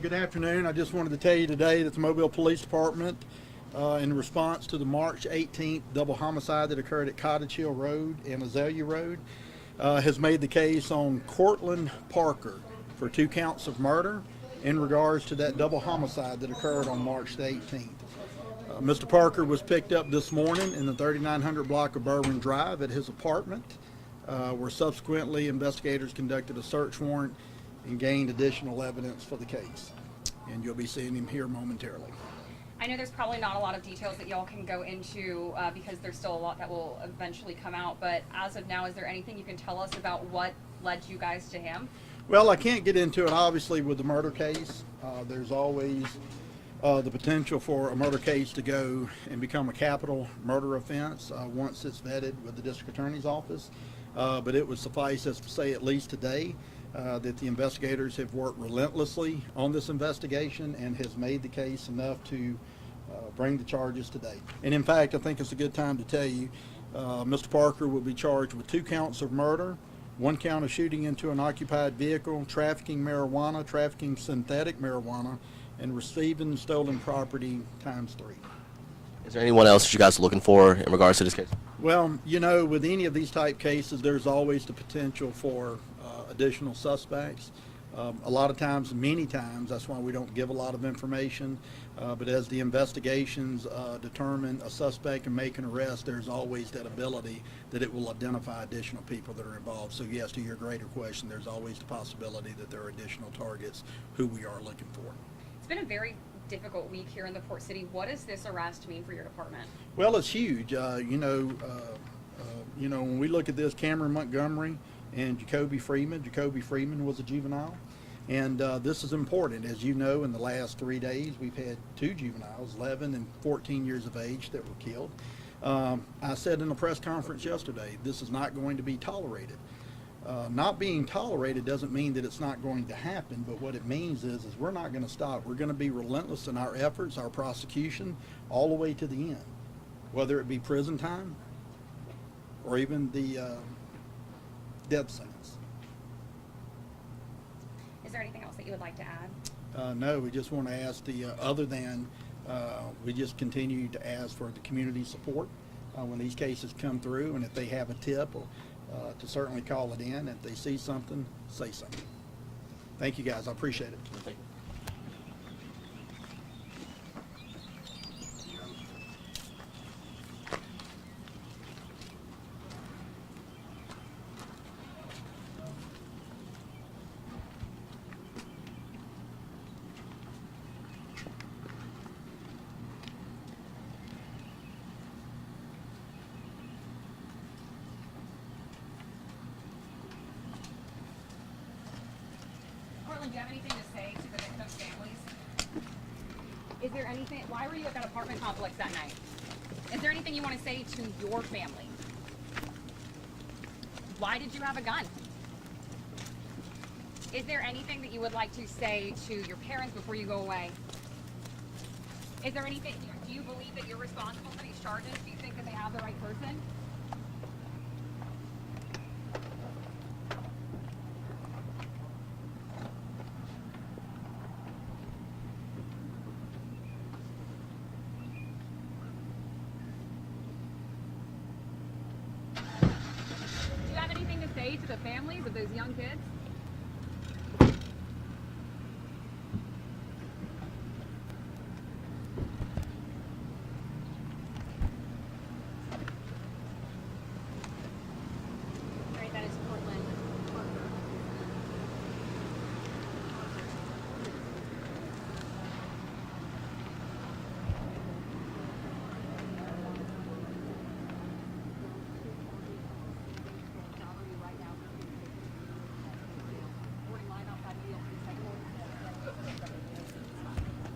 Good afternoon. I just wanted to tell you today that the Mobile Police Department, in response to the March 18th double homicide that occurred at Cottage Hill Road and Azalea Road, has made the case on Cortland Parker for 2 counts of murder in regards to that double homicide that occurred on March the 18th. Mr. Parker was picked up this morning in the 3900 block of Berwyn Drive at his apartment, where subsequently investigators conducted a search warrant and gained additional evidence for the case. And you'll be seeing him here momentarily. I know there's probably not a lot of details that y'all can go into because there's still a lot that will eventually come out, but as of now, is there anything you can tell us about what led you guys to him? Well, I can't get into it obviously with the murder case. There's always the potential for a murder case to go and become a capital murder offense once it's vetted with the district attorney's office. But it would suffice us to say, at least today, that the investigators have worked relentlessly on this investigation and has made the case enough to bring the charges today. And in fact, I think it's a good time to tell you, Mr. Parker will be charged with 2 counts of murder, 1 count of shooting into an occupied vehicle, trafficking marijuana, trafficking synthetic marijuana, and receiving stolen property ×3. Is there anyone else that you guys are looking for in regards to this case? Well, you know, with any of these type cases, there's always the potential for additional suspects. A lot of times, many times, that's why we don't give a lot of information. But as the investigations determine a suspect and make an arrest, there's always that ability that it will identify additional people that are involved. So yes, to your greater question, there's always the possibility that there are additional targets who we are looking for. It's been a very difficult week here in the Port City. What does this arrest mean for your department? Well, it's huge. You know, when we look at this, Cameron Montgomery and Jacoby Freeman. Jacoby Freeman was a juvenile. And this is important. As you know, in the last 3 days, we've had 2 juveniles, 11 and 14 years of age, that were killed. I said in a press conference yesterday, this is not going to be tolerated. Not being tolerated doesn't mean that it's not going to happen, but what it means is we're not going to stop. We're going to be relentless in our efforts, our prosecution, all the way to the end, whether it be prison time or even the death sentence. Is there anything else that you would like to add? No, we just want to ask other than we just continue to ask for the community support when these cases come through, and if they have a tip, or to certainly call it in. If they see something, say something. Thank you, guys. I appreciate it. Thank you. Cortland, do you have anything to say to the victims' families? Is there anything, why were you at that apartment complex that night? Is there anything you want to say to your family? Why did you have a gun? Is there anything that you would like to say to your parents before you go away? Is there anything, do you believe that you're responsible for these charges? Do you think that they have the right person? Do you have anything to say to the families of those young kids?